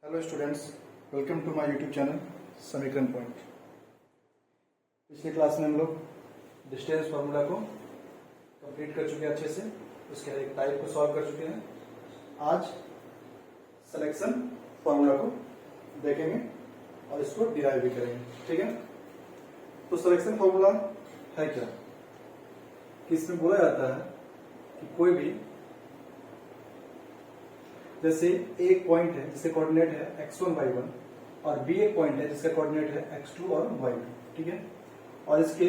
Hello students, welcome to my YouTube channel Samikaran point. पिछले class में हम लोग डिस्टेंस फार्मूला को कंप्लीट कर चुके हैं अच्छे से, उसके हर एक टाइप को सॉल्व कर चुके हैं। आज सिलेक्शन फार्मूला को देखेंगे और इसको डिराइव भी करेंगे। ठीक है, तो सिलेक्शन फार्मूला है क्या कि इसमें बोला जाता है कि कोई भी जैसे एक पॉइंट है जिसके कोऑर्डिनेट है x1 y1 और b एक पॉइंट है जिसका कोऑर्डिनेट है x2 और y2। ठीक है, और इसके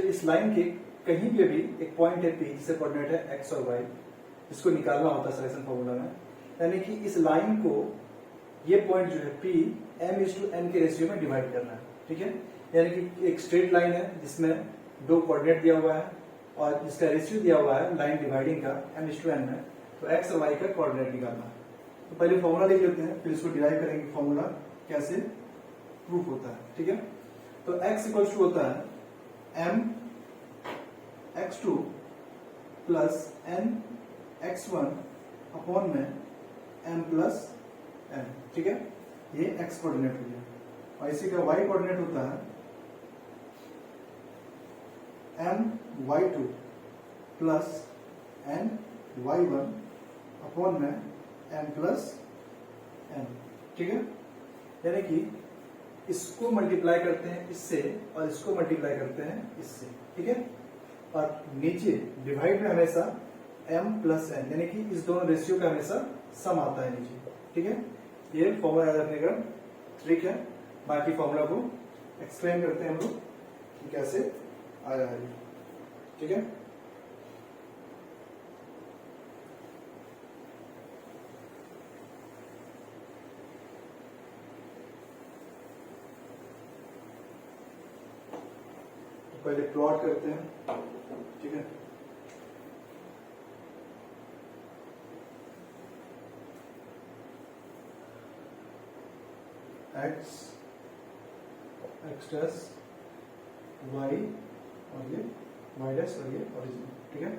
इस लाइन के कहीं पे भी एक पॉइंट है p जिसका कोऑर्डिनेट है x और y, इसको निकालना होता है सिलेक्शन फार्मूला में। यानी कि इस लाइन को ये पॉइंट जो है p m/n के रेशियो में डिवाइड करना है। ठीक है, यानी कि एक स्ट्रेट लाइन है जिसमें दो कोऑर्डिनेट दिया हुआ है और जिसका रेशियो दिया हुआ है लाइन डिवाइडिंग का m/n में, तो x और y का कोऑर्डिनेट निकालना है। तो पहले फॉर्मूला लिख लेते हैं, फिर इसको डिराइव करेंगे फॉर्मूला कैसे प्रूफ होता है। ठीक है, तो x इक्वल टू होता है m x2 plus n x1 upon में m प्लस n। ठीक है, ये x कोऑर्डिनेट हो गया और इसी का y कोऑर्डिनेट होता है m y2 plus n y1 upon में m प्लस n। ठीक है, यानी कि इसको मल्टीप्लाई करते हैं इससे और इसको मल्टीप्लाई करते हैं इससे। ठीक है, और नीचे डिवाइड में हमेशा m प्लस n, यानी कि इस दोनों रेशियो का हमेशा सम आता है नीचे। ठीक है, ये फॉर्मूला याद रखने का ट्रिक है। बाकी फॉर्मूला को एक्सप्लेन करते हैं हम लोग कि कैसे आया है। ठीक है, पहले प्लॉट करते हैं। ठीक है, x डैश y और ये y डैश और ये ओरिजिन। ठीक है,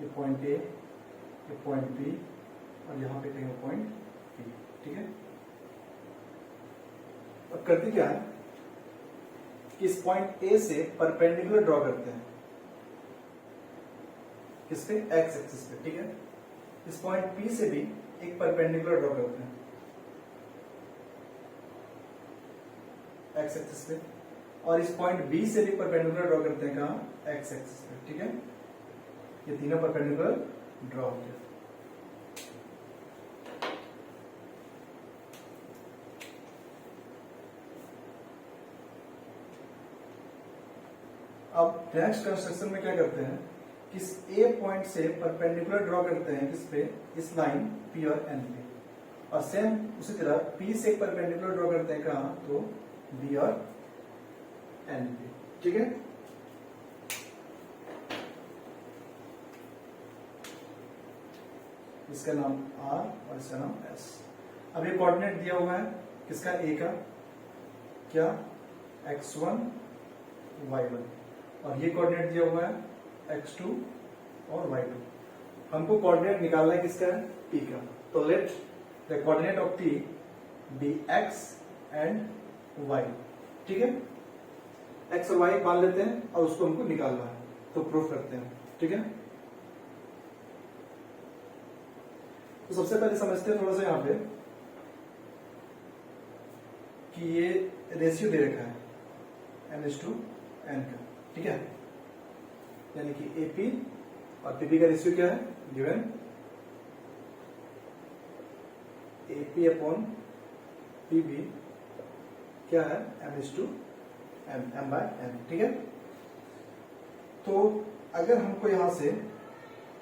ये पॉइंट A, ये पॉइंट B और यहाँ पे कहीं पॉइंट B। ठीक है, अब करते क्या है कि इस पॉइंट A से परपेंडिकुलर ड्रॉ करते हैं, किस पे, x एक्सिस पे। ठीक है, इस पॉइंट P से भी एक परपेंडिकुलर ड्रॉ करते हैं x एक्सिस पे, और इस पॉइंट B से भी परपेंडिकुलर ड्रॉ करते हैं कहां, x एक्सिस पे। ठीक है, ये तीनों परपेंडिकुलर ड्रॉ हो गया। अब नेक्स्ट कंस्ट्रक्शन में क्या करते हैं कि इस A पॉइंट से परपेंडिकुलर ड्रॉ करते हैं किस पे, इस लाइन P और N पे, और सेम उसी तरह P से परपेंडिकुलर ड्रॉ करते हैं कहां, तो B और N पे। ठीक है, इसका नाम R और इसका नाम S। अब ये कोऑर्डिनेट दिया हुआ है किसका, A का, क्या, x1 y1, और ये कोऑर्डिनेट दिया हुआ है x2 और y2। हमको कोऑर्डिनेट निकालना है किसका, P का। तो let the coordinate of P be x and y। ठीक है, x और y मान लेते हैं और उसको हमको निकालना है, तो प्रूफ करते हैं। ठीक है, तो सबसे पहले समझते हैं थोड़ा सा यहाँ पे कि ये रेशियो दे रखा है m/n का। ठीक है, यानी कि AP और PP का रेशियो क्या है, गिवन AP अपॉन PB क्या है, m/m, m/n। ठीक है, तो अगर हमको यहां से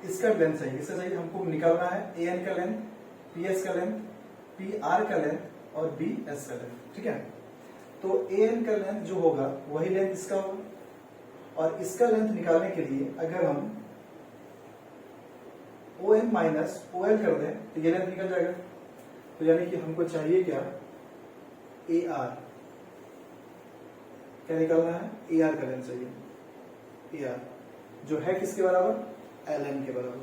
इसका लेंथ चाहिए, इसका चाहिए हमको निकालना है AN का लेंथ, PS का लेंथ, PR का लेंथ और BS का लेंथ। ठीक है, तो AN का लेंथ जो होगा वही लेंथ इसका होगा, और इसका लेंथ निकालने के लिए अगर हम OM माइनस OL कर दें तो ये लेंथ निकल जाएगा। तो यानी कि हमको चाहिए क्या, AR, क्या निकालना है, AR का लेंथ चाहिए, AR जो है किसके बराबर, LN के बराबर।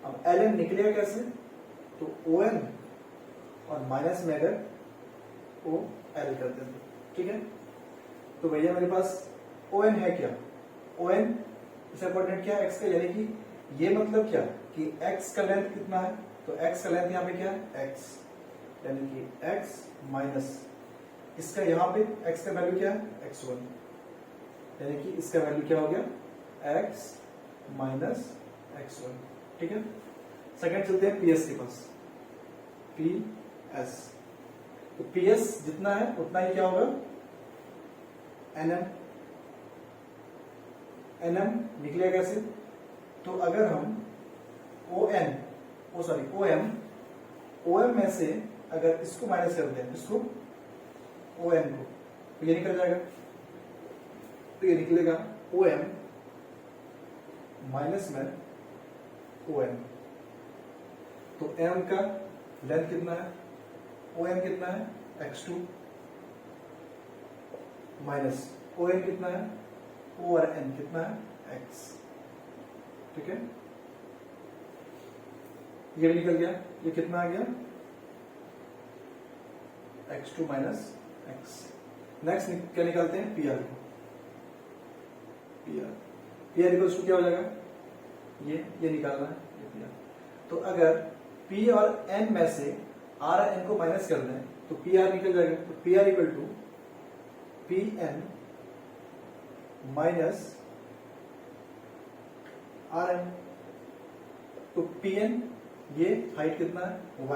अब ln निकलेगा कैसे, तो on और माइनस में अगर ओ एल कर देंगे, ठीक है। तो भैया मेरे पास on है क्या, on इसका कोऑर्डिनेट क्या है, x का, यानी कि ये मतलब क्या कि x का लेंथ कितना है, तो x का लेंथ यहाँ पे क्या है x, यानी कि x माइनस इसका यहाँ पे x का वैल्यू क्या है x1, यानी कि इसका वैल्यू क्या हो गया x माइनस x1, ठीक है। सेकंड चलते हैं PS के पास, PS, तो PS जितना है उतना ही क्या होगा nm, nm निकलेगा कैसे, तो अगर हम OM में से अगर इसको माइनस कर दें, इसको OM को, तो ये निकल जाएगा, तो ये निकलेगा OM माइनस में OM, तो M का लेंथ कितना है, OM कितना है x2 माइनस OM कितना है O और N कितना है x, ठीक है। ये भी निकल गया, ये कितना आ गया x2 माइनस x। नेक्स्ट क्या निकालते हैं PR को, PR इक्वल्स टू क्या हो जाएगा, ये निकालना है ये PR। तो अगर P और N में से R और N को माइनस कर दें तो PR निकल जाएगा, तो PR equal to PN minus RN, तो PN ये हाइट कितना है y।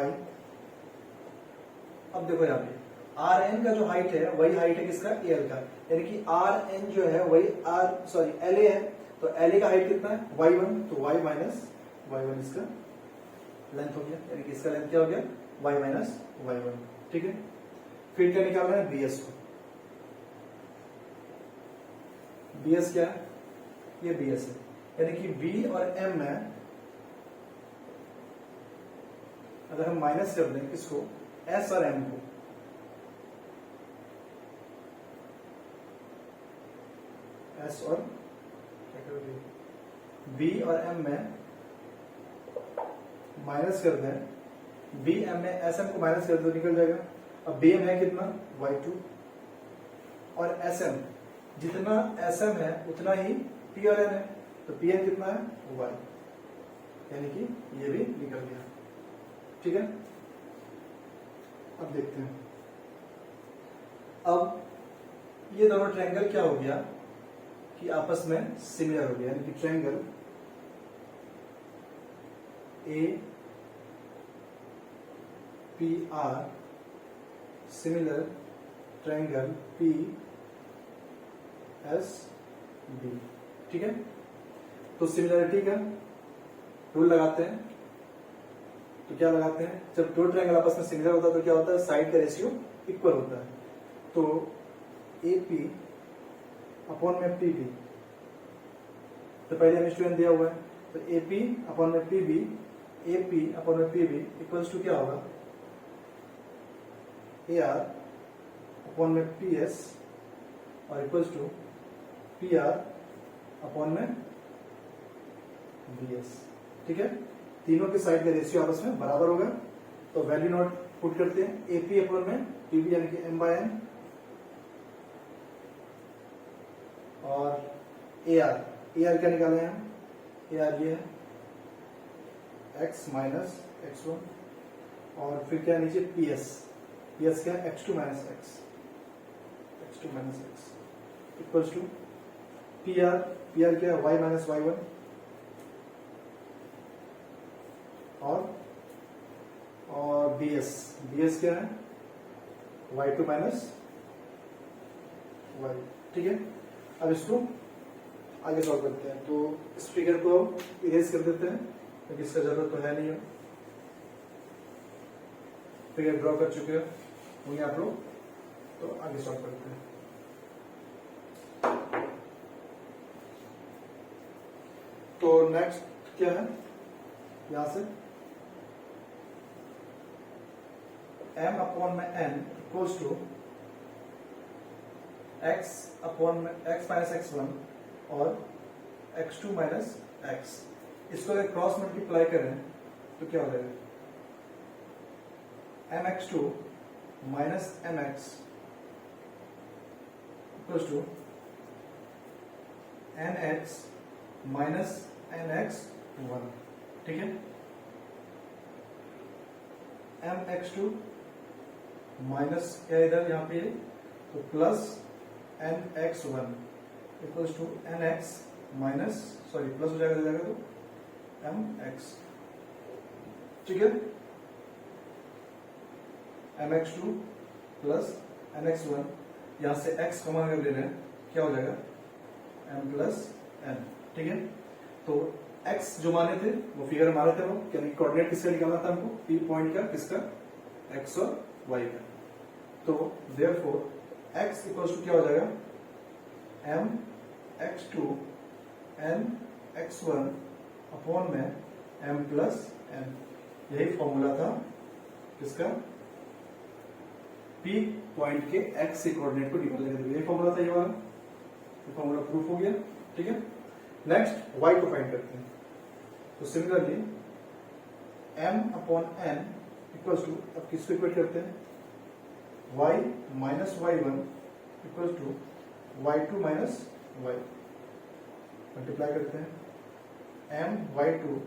अब देखो यहाँ पे RN का जो हाइट है वही हाइट है किसका AL का, यानी कि RN जो है वही LA है, तो LA का हाइट कितना है y1, तो y माइनस y1 इसका लेंथ हो गया, यानी कि इसका लेंथ क्या हो गया y माइनस y1, ठीक है। फिर क्या निकालना है BS को, BS क्या है, ये BS है, यानी कि B और M में अगर हम माइनस कर दें किसको S और M को, S और B और M में माइनस कर दें, B M में SM को माइनस कर दो निकल जाएगा। अब BM है कितना y2 और SM जितना SM है उतना ही P और N है, तो PN कितना है y, यानी कि ये भी निकल गया, ठीक है। अब देखते हैं, अब ये दोनों ट्रायंगल क्या हो गया कि आपस में सिमिलर हो गया, यानी कि triangle APR similar triangle PSB, ठीक है। तो सिमिलरिटी का रूल लगाते हैं, तो क्या लगाते हैं, जब दो ट्रायंगल आपस में सिमिलर होता है तो क्या होता है साइड का रेशियो इक्वल होता है, तो AP अपॉन में PB, तो पहले हमें स्टूडेंट दिया हुआ है, तो AP अपॉन में PB, AP अपॉन में PB इक्वल्स टू क्या होगा AR अपॉन में PS और इक्वल्स टू PR अपॉन में BS, ठीक है। तीनों के साइड का रेशियो आपस में बराबर होगा, तो वैल्यू नोट पुट करते हैं, AP अपॉन में PB यानी कि M/N और AR क्या निकाले हैं हम, AR ये है x माइनस x1 और फिर क्या नीचे PS क्या है x2 minus x equals to PR क्या है y माइनस y1 और BS क्या है y2 माइनस y, ठीक है। अब इसको आगे सॉल्व करते हैं, तो इस फिगर को इरेज कर देते हैं क्योंकि इसका जरूरत तो है नहीं है, फिगर ड्रॉ कर चुके होंगे आप लोग, तो आगे सॉल्व करते हैं। तो नेक्स्ट क्या है, यहां से m अपॉन में n equals to x upon में x माइनस x1 और x2 माइनस x, इसको अगर क्रॉस मल्टीप्लाई करें तो क्या हो जाएगा, mx2 minus mx equals to nx minus nx1, ठीक है। mx2 माइनस क्या इधर यहाँ पे तो plus nx1 equals to nx minus sorry plus हो जाएगा तो mx, ठीक है। mx2 प्लस nx1, यहां से x कॉमन कर ले रहे हैं, क्या हो जाएगा m प्लस n, ठीक है। तो x जो माने थे वो फिगर माने थे, वो यानी कोऑर्डिनेट किसका निकालना था हमको, p पॉइंट का, किसका, x और y का। तो देयरफॉर x इक्वल्स टू क्या हो जाएगा, m x2 n x1 upon में m प्लस n, यही फॉर्मूला था किसका, p पॉइंट के x से कोऑर्डिनेट को निकालने के लिए, यही फॉर्मूला था ये वाला, तो फॉर्मूला प्रूफ हो गया, ठीक है। नेक्स्ट y को फाइंड करते हैं। तो similarly m upon n equals to, अब किसको इक्वेट करते हैं, y minus y1 equals to y2 minus y, multiply करते हैं m y2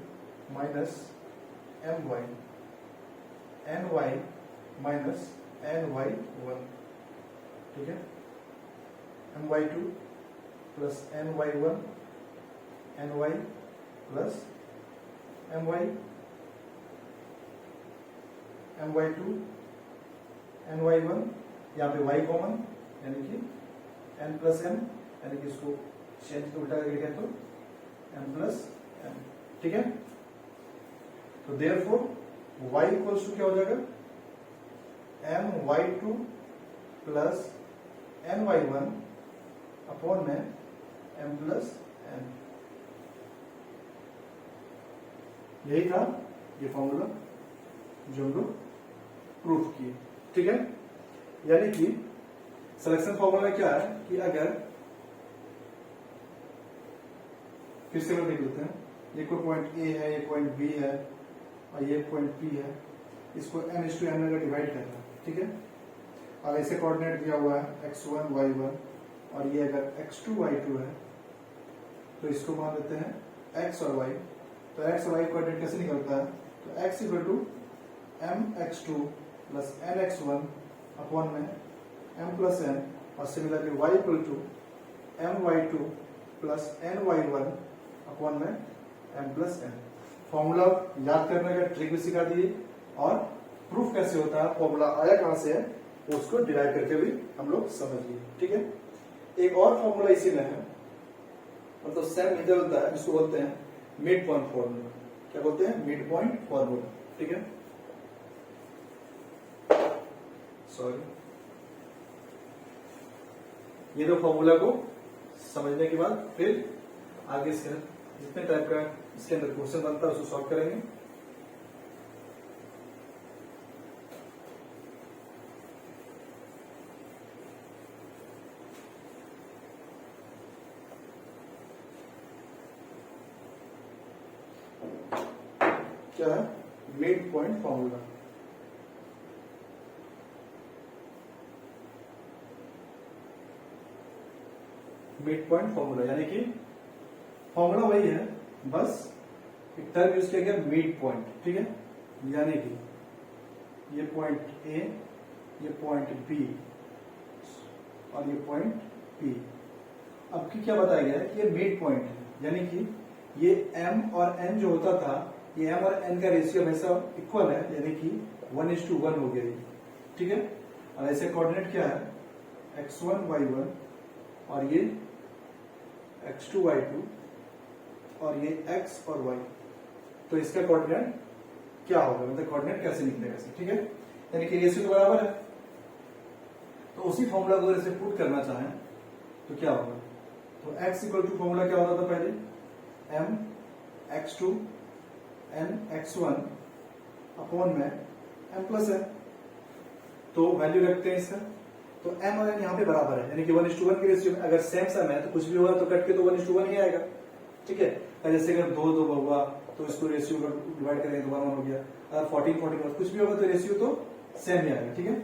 minus my, ny minus ny1, ठीक है। my2 plus ny1 ny plus my my2 ny1, यहाँ पे y कॉमन यानी कि n प्लस m, यानी कि इसको चेंज उल्टा करके लिखें तो m प्लस m, ठीक है। तो देयरफॉर y इक्वल्स टू क्या हो जाएगा, my2 प्लस ny1 अपॉन में m प्लस n, यही था ये फॉर्मूला जो हम लोग प्रूफ किए, ठीक है। यानी कि सिलेक्शन फॉर्मूला क्या है कि अगर, फिर से देख लेते हैं, ये कोई पॉइंट ए है, ये पॉइंट बी है और ये पॉइंट पी है, इसको n/n अगर डिवाइड करना है, ठीक है। और ऐसे कोऑर्डिनेट दिया हुआ है x1 y1 और ये अगर x2 y2 है, तो इसको मान लेते हैं x और y। तो x और y कोऑर्डिनेट कैसे निकलता है, तो x equal to mx2 plus nx1 upon में m प्लस n, और similarly y equal to my2 plus ny1 upon में m प्लस n। फॉर्मूला याद करने का ट्रिक भी सिखा दिए और प्रूफ कैसे होता है, फॉर्मूला आया कहां से है उसको डिराइव करके भी हम लोग समझ लिए, ठीक है। एक और फॉर्मूला इसी में है, मतलब सेम इधर होता है, जिसको बोलते हैं मिड पॉइंट फॉर्मूला। क्या बोलते हैं, मिड पॉइंट फॉर्मूला, ठीक है। सॉरी, ये दो फॉर्मूला को समझने के बाद फिर आगे इसके जितने टाइप का इसके अंदर क्वेश्चन बनता है उसको सॉल्व करेंगे। क्या है, mid point formula. Mid point formula यानी कि फॉर्मूला वही है, बस एक टर्म यूज किया गया मिड पॉइंट, ठीक है। यानी कि ये पॉइंट ए, ये पॉइंट बी और ये पॉइंट पी। अब की क्या बताया गया है कि ये मिड पॉइंट है, यानी कि ये m और n जो होता था, ये m और n का रेशियो हमेशा इक्वल है, यानी कि 1:1 हो गया, ठीक है। और ऐसे कोऑर्डिनेट क्या है, x1 y1 और ये x2 y2 और ये x और y। तो इसका कोऑर्डिनेट क्या होगा, मतलब कोऑर्डिनेट कैसे निकलेगा, ठीक है। यानी कि रेशियो तो बराबर है, तो उसी फॉर्मूला को अगर इसे पुट करना चाहें तो क्या होगा, तो x इक्वल टू फॉर्मूला क्या होता था पहले, m x2 n x1 upon में m प्लस n। तो वैल्यू रखते हैं इसका, तो m और n यहाँ पे बराबर है, यानी कि 1:1 की रेशियो में। अगर सेम है तो कुछ भी होगा तो कट के तो 1:1 ही आएगा, ठीक है। जैसे अगर 2 हुआ तो इसको रेशियो को डिवाइड करेंगे तो 1 हो गया। अगर 14 कुछ भी होगा तो रेशियो तो सेम ही आएगा, ठीक है।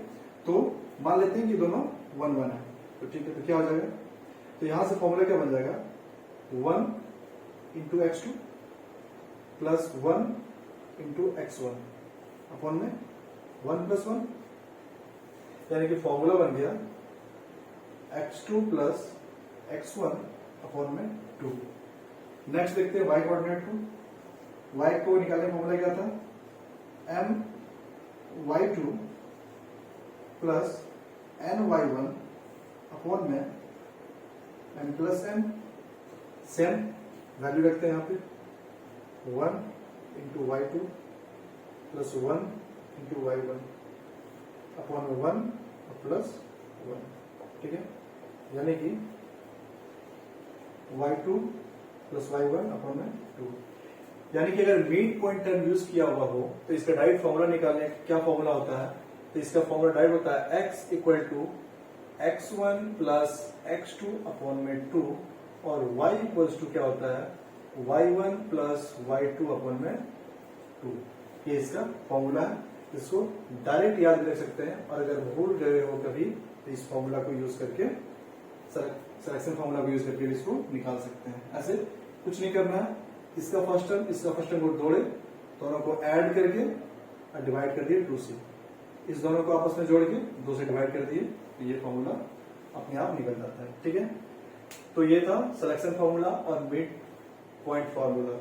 तो मान लेते हैं कि दोनों 1 1 है, तो ठीक है। तो क्या हो जाएगा, तो यहां से फॉर्मूला क्या बन जाएगा, 1 into x2 plus 1 into x1 upon में 1 प्लस 1, यानी कि फॉर्मूला बन गया x2 प्लस x1 अपॉन में 2। नेक्स्ट देखते हैं y कोऑर्डिनेट को। y को निकालने का फॉर्मूला क्या था, m y2 plus n y1 upon में m plus n। Same value रखते हैं यहाँ पे, 1 into y2 plus 1 into y1 upon में 1 प्लस 1, ठीक है। यानी कि y2 प्लस y1 अपॉन में 2। यानी कि अगर मिड पॉइंट टर्म यूज किया हुआ हो तो इसका डायरेक्ट फॉर्मूला निकालने क्या फॉर्मूला होता है, तो इसका फॉर्मूला डायरेक्ट होता है x equal to x1 plus x2 upon में 2 और y इक्वल्स टू क्या होता है, y1 प्लस y2 अपॉन में 2। ये इसका फॉर्मूला है, इसको डायरेक्ट याद रख सकते हैं। और अगर भूल गए हो कभी तो इस फॉर्मूला को यूज करके, सिलेक्शन फॉर्मूला को यूज करके इसको निकाल सकते हैं। ऐसे कुछ नहीं करना है, इसका फर्स्ट टर्म इसका फर्स्ट टर्म को जोड़े, दोनों को ऐड करके और डिवाइड कर दिए 2 से, इस दोनों को आपस में जोड़ के 2 से डिवाइड कर दिए, तो ये फॉर्मूला अपने आप निकल जाता है, ठीक है। तो ये था सिलेक्शन फॉर्मूला और मिड पॉइंट फॉर्मूला,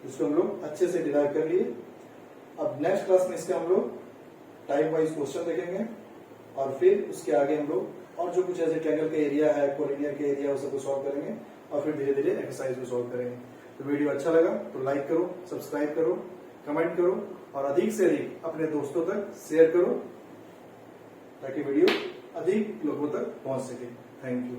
जिसको हम लोग अच्छे से डिराइव कर लिए। अब नेक्स्ट क्लास में इसके हम लोग टाइप वाइज क्वेश्चन देखेंगे और फिर उसके आगे हम लोग और जो कुछ ऐसे ट्रायंगल का एरिया है, कोलिनियर के एरिया, वो सबको सॉल्व करेंगे और फिर धीरे धीरे एक्सरसाइज को सॉल्व करेंगे। तो वीडियो अच्छा लगा तो लाइक करो, सब्सक्राइब करो, कमेंट करो और अधिक से अधिक अपने दोस्तों तक शेयर करो ताकि वीडियो अधिक लोगों तक पहुंच सके। Thank you.